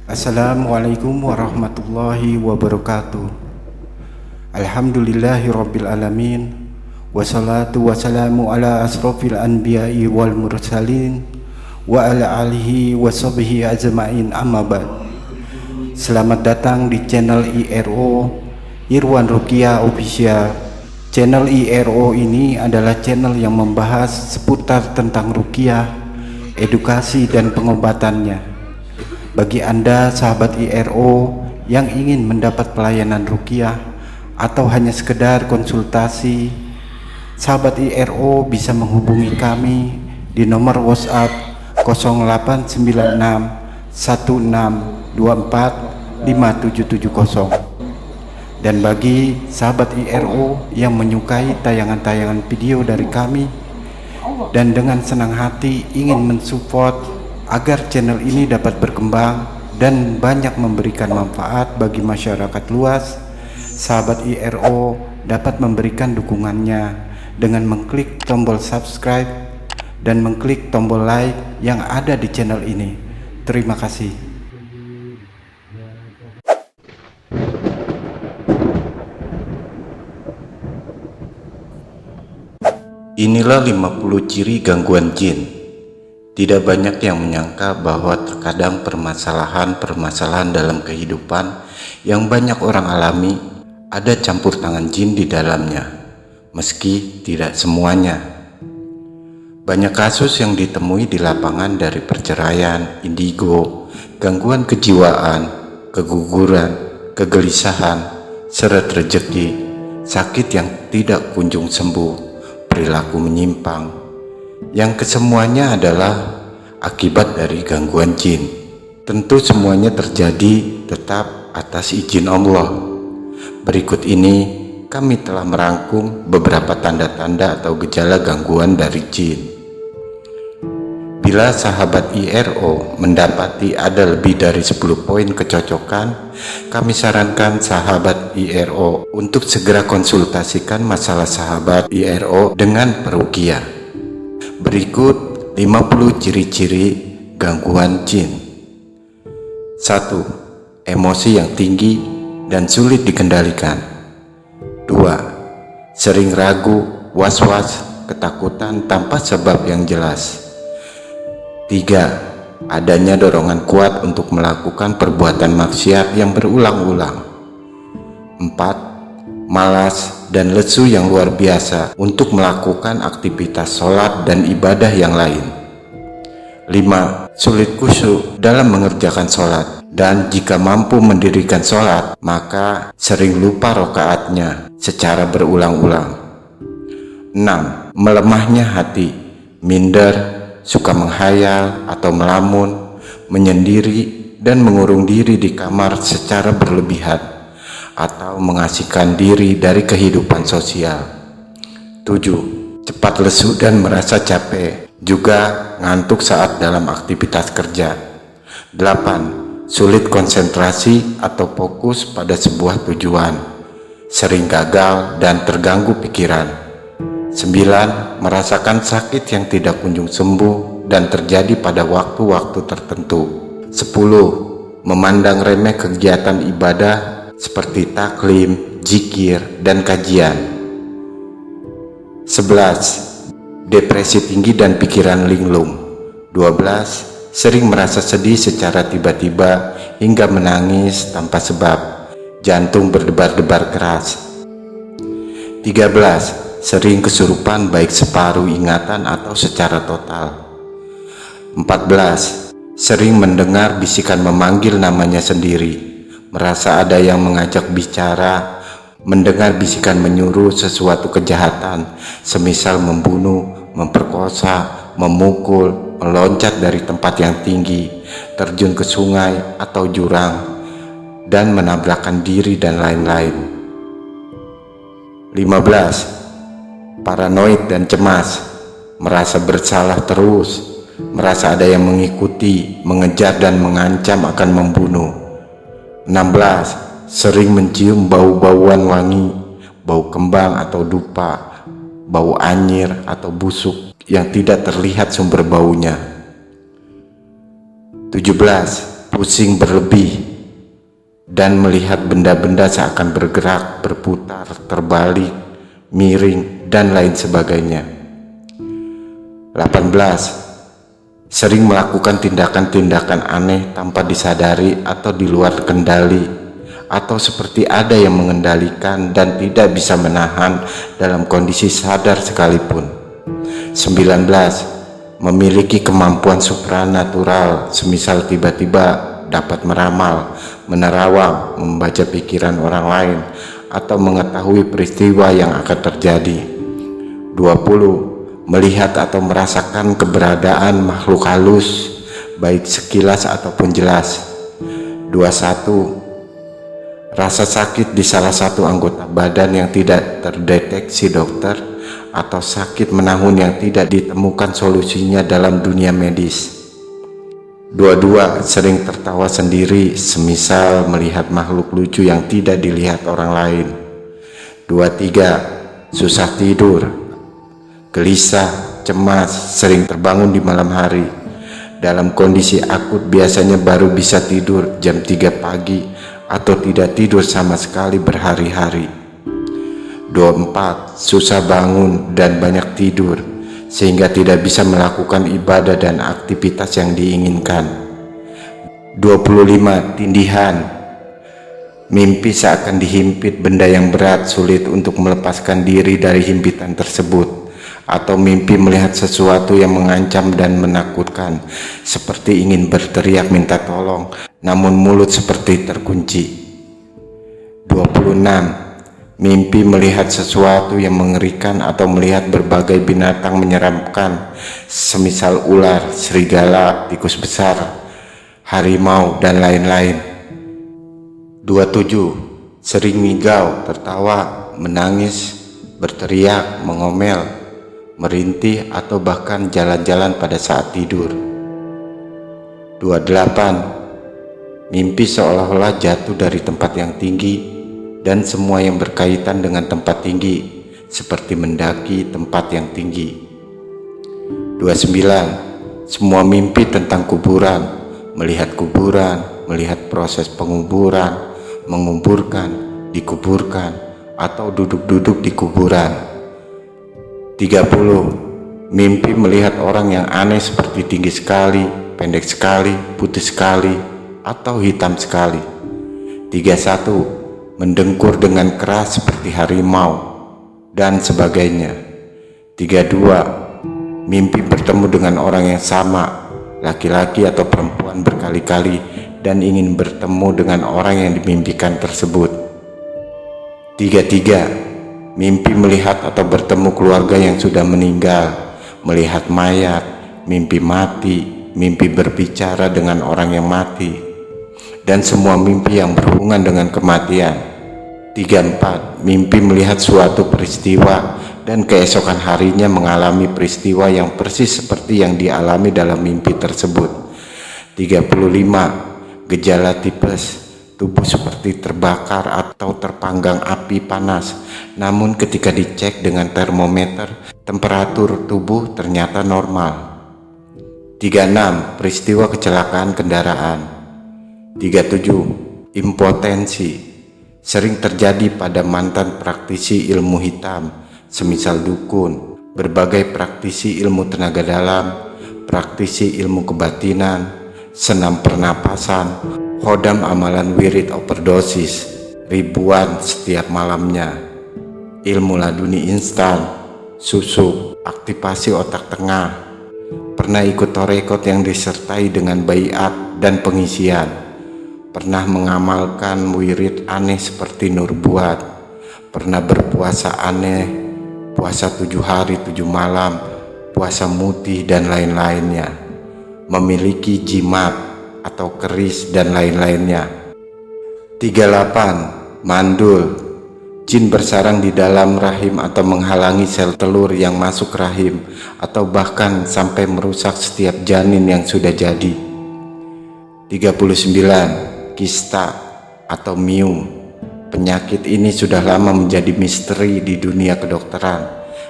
Assalamualaikum warahmatullahi wabarakatuh. Alhamdulillahirabbil alamin. Wassalatu wassalamu ala asrofil anbiya'i wal mursalin wa ala alihi wa sahbihi ajma'in, amma ba'd. Selamat datang di channel IRO Irwan Ruqyah Official. Channel IRO ini adalah channel yang membahas seputar tentang ruqyah, edukasi dan pengobatannya. Bagi Anda sahabat IRO yang ingin mendapat pelayanan ruqyah atau hanya sekedar konsultasi, sahabat IRO bisa menghubungi kami di nomor WhatsApp 0896 1624 5770. Dan bagi sahabat IRO yang menyukai tayangan-tayangan video dari kami dan dengan senang hati ingin mensupport agar channel ini dapat berkembang dan banyak memberikan manfaat bagi masyarakat luas, sahabat IRO dapat memberikan dukungannya dengan mengklik tombol subscribe dan mengklik tombol like yang ada di channel ini. Terima kasih. Inilah 50 ciri gangguan jin. Tidak banyak yang menyangka bahwa terkadang permasalahan-permasalahan dalam kehidupan yang banyak orang alami ada campur tangan jin di dalamnya, meski tidak semuanya. Banyak kasus yang ditemui di lapangan dari perceraian, indigo, gangguan kejiwaan, keguguran, kegelisahan, seret rejeki, sakit yang tidak kunjung sembuh, perilaku menyimpang, yang kesemuanya adalah akibat dari gangguan jin. Tentu semuanya terjadi tetap atas izin Allah. Berikut ini kami telah merangkum beberapa tanda-tanda atau gejala gangguan dari jin. Bila sahabat IRO mendapati ada lebih dari 10 poin kecocokan, kami sarankan sahabat IRO untuk segera konsultasikan masalah sahabat IRO dengan peruqyah. Berikut 50 ciri-ciri gangguan jin. 1. Emosi yang tinggi dan sulit dikendalikan. 2. Sering ragu, was-was, ketakutan tanpa sebab yang jelas. 3. Adanya dorongan kuat untuk melakukan perbuatan maksiat yang berulang-ulang. 4. Malas dan lesu yang luar biasa untuk melakukan aktivitas sholat dan ibadah yang lain. 5. Sulit khusyuk dalam mengerjakan sholat, dan jika mampu mendirikan sholat, maka sering lupa rakaatnya secara berulang-ulang. 6. Melemahnya hati, minder, suka menghayal atau melamun, menyendiri dan mengurung diri di kamar secara berlebihan, atau mengasingkan diri dari kehidupan sosial. 7. Cepat lesu dan merasa capek, juga ngantuk saat dalam aktivitas kerja. 8. Sulit konsentrasi atau fokus pada sebuah tujuan, sering gagal dan terganggu pikiran. 9. Merasakan sakit yang tidak kunjung sembuh dan terjadi pada waktu-waktu tertentu. 10. Memandang remeh kegiatan ibadah seperti taklim, zikir, dan kajian. 11. Depresi tinggi dan pikiran linglung. 12. Sering merasa sedih secara tiba-tiba hingga menangis tanpa sebab, jantung berdebar-debar keras. 13. Sering kesurupan baik separuh ingatan atau secara total. 14. Sering mendengar bisikan memanggil namanya sendiri, merasa ada yang mengajak bicara, mendengar bisikan menyuruh sesuatu kejahatan, semisal membunuh, memperkosa, memukul, meloncat dari tempat yang tinggi, terjun ke sungai atau jurang, dan menabrakkan diri dan lain-lain. 15. Paranoid dan cemas, merasa bersalah terus, merasa ada yang mengikuti, mengejar dan mengancam akan membunuh. 16. Sering mencium bau-bauan wangi, bau kembang atau dupa, bau anyir atau busuk yang tidak terlihat sumber baunya. 17. pusing berlebih, dan melihat benda-benda seakan bergerak, berputar, terbalik, miring, dan lain sebagainya. 18. Sering melakukan tindakan-tindakan aneh tanpa disadari atau di luar kendali, atau seperti ada yang mengendalikan dan tidak bisa menahan dalam kondisi sadar sekalipun. 19. Memiliki kemampuan supranatural, semisal tiba-tiba dapat meramal, menerawang, membaca pikiran orang lain, atau mengetahui peristiwa yang akan terjadi. 20. Melihat atau merasakan keberadaan makhluk halus, baik sekilas ataupun jelas. 21. Rasa sakit di salah satu anggota badan yang tidak terdeteksi dokter, atau sakit menahun yang tidak ditemukan solusinya dalam dunia medis. 22. Sering tertawa sendiri, semisal melihat makhluk lucu yang tidak dilihat orang lain. 23. Susah tidur, gelisah, cemas, sering terbangun di malam hari. Dalam kondisi akut biasanya baru bisa tidur jam 3 pagi atau tidak tidur sama sekali berhari-hari. 24. Susah bangun dan banyak tidur, sehingga tidak bisa melakukan ibadah dan aktivitas yang diinginkan. 25. Tindihan, mimpi seakan dihimpit benda yang berat, sulit untuk melepaskan diri dari himpitan tersebut, atau mimpi melihat sesuatu yang mengancam dan menakutkan, seperti ingin berteriak minta tolong, namun mulut seperti terkunci. 26. Mimpi melihat sesuatu yang mengerikan atau melihat berbagai binatang menyeramkan, semisal ular, serigala, tikus besar, harimau, dan lain-lain. 27. Sering migau, tertawa, menangis, berteriak, mengomel, merintih, atau bahkan jalan-jalan pada saat tidur. 28. Mimpi seolah-olah jatuh dari tempat yang tinggi dan semua yang berkaitan dengan tempat tinggi, seperti mendaki tempat yang tinggi. 29. Semua mimpi tentang kuburan, melihat proses penguburan, menguburkan, dikuburkan, atau duduk-duduk di kuburan. 30. Mimpi melihat orang yang aneh seperti tinggi sekali, pendek sekali, putih sekali, atau hitam sekali. 31. Mendengkur dengan keras seperti harimau, dan sebagainya. 32. Mimpi bertemu dengan orang yang sama, laki-laki atau perempuan berkali-kali, dan ingin bertemu dengan orang yang dimimpikan tersebut. 33. Mimpi melihat atau bertemu keluarga yang sudah meninggal, melihat mayat, mimpi mati, mimpi berbicara dengan orang yang mati, dan semua mimpi yang berhubungan dengan kematian. 34. Mimpi melihat suatu peristiwa dan keesokan harinya mengalami peristiwa yang persis seperti yang dialami dalam mimpi tersebut. 35. Gejala tipes, tubuh seperti terbakar atau terpanggang api panas, namun ketika dicek dengan termometer, temperatur tubuh ternyata normal. 36. Peristiwa kecelakaan kendaraan. 37. Impotensi, sering terjadi pada mantan praktisi ilmu hitam, semisal dukun, berbagai praktisi ilmu tenaga dalam, praktisi ilmu kebatinan, senam pernapasan, khodam amalan wirid overdosis, ribuan setiap malamnya, ilmu laduni instan, susuk, aktivasi otak tengah, pernah ikut torekot yang disertai dengan baiat dan pengisian, pernah mengamalkan wirid aneh seperti Nur Buat, pernah berpuasa aneh, puasa 7 hari 7 malam, puasa mutih dan lain-lainnya, memiliki jimat atau keris dan lain-lainnya. 38. Mandul, jin bersarang di dalam rahim atau menghalangi sel telur yang masuk rahim, atau bahkan sampai merusak setiap janin yang sudah jadi. 39. Kista atau mium, penyakit ini sudah lama menjadi misteri di dunia kedokteran,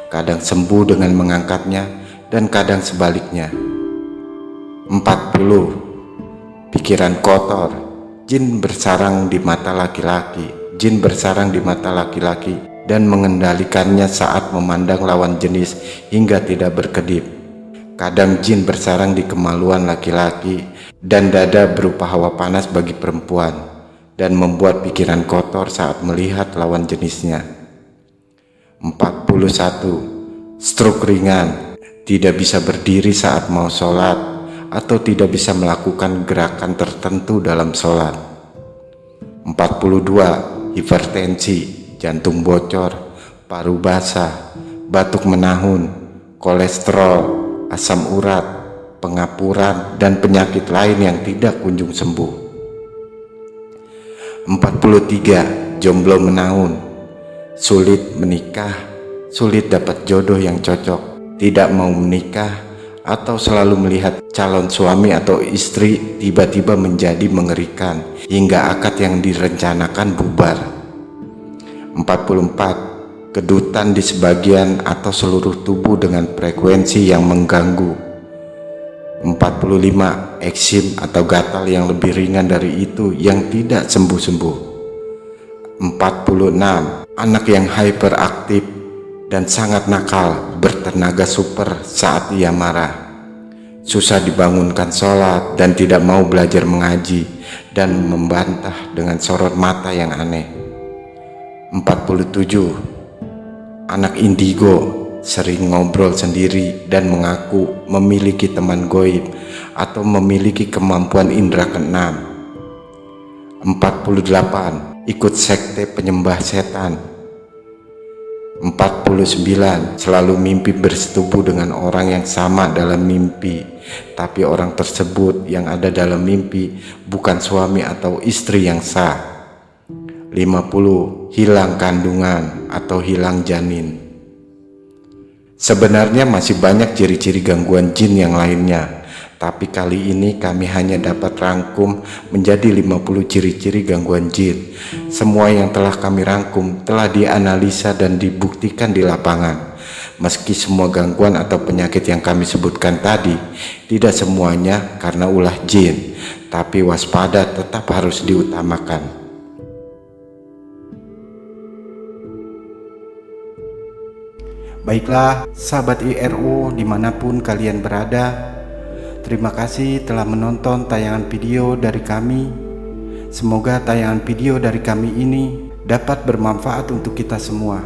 kadang sembuh dengan mengangkatnya dan kadang sebaliknya. 40. pikiran kotor, jin bersarang di mata laki-laki. Jin bersarang di mata laki-laki dan mengendalikannya saat memandang lawan jenis hingga tidak berkedip. Kadang jin bersarang di kemaluan laki-laki dan dada berupa hawa panas bagi perempuan dan membuat pikiran kotor saat melihat lawan jenisnya. 41. Stroke ringan, tidak bisa berdiri saat mau sholat atau tidak bisa melakukan gerakan tertentu dalam sholat. 42. Hipertensi, jantung bocor, paru basah, batuk menahun, kolesterol, asam urat, pengapuran, dan penyakit lain yang tidak kunjung sembuh. 43. Jomblo menahun, sulit menikah, sulit dapat jodoh yang cocok, tidak mau menikah, atau selalu melihat calon suami atau istri tiba-tiba menjadi mengerikan hingga akad yang direncanakan bubar. 44. Kedutan di sebagian atau seluruh tubuh dengan frekuensi yang mengganggu. 45. Eksim atau gatal yang lebih ringan dari itu yang tidak sembuh-sembuh. 46. Anak yang hyperaktif dan sangat nakal, bertenaga super saat ia marah, susah dibangunkan sholat dan tidak mau belajar mengaji dan membantah dengan sorot mata yang aneh. 47. Anak indigo, sering ngobrol sendiri dan mengaku memiliki teman goib atau memiliki kemampuan indera keenam. 48. Ikut sekte penyembah setan. 49. Selalu mimpi bersetubuh dengan orang yang sama dalam mimpi, tapi orang tersebut yang ada dalam mimpi bukan suami atau istri yang sah. 50. Hilang kandungan atau hilang janin. Sebenarnya masih banyak ciri-ciri gangguan jin yang lainnya, tapi kali ini kami hanya dapat rangkum menjadi 50 ciri-ciri gangguan jin. Semua yang telah kami rangkum telah dianalisa dan dibuktikan di lapangan. Meski semua gangguan atau penyakit yang kami sebutkan tadi tidak semuanya karena ulah jin, tapi waspada tetap harus diutamakan. Baiklah, sahabat IRO dimanapun kalian berada, terima kasih telah menonton tayangan video dari kami. Semoga tayangan video dari kami ini dapat bermanfaat untuk kita semua.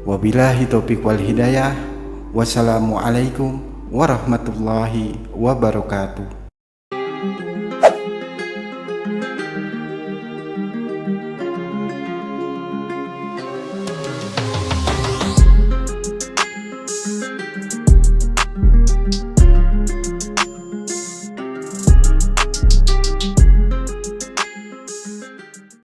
Wabillahi taufiq wal hidayah. Wassalamualaikum warahmatullahi wabarakatuh.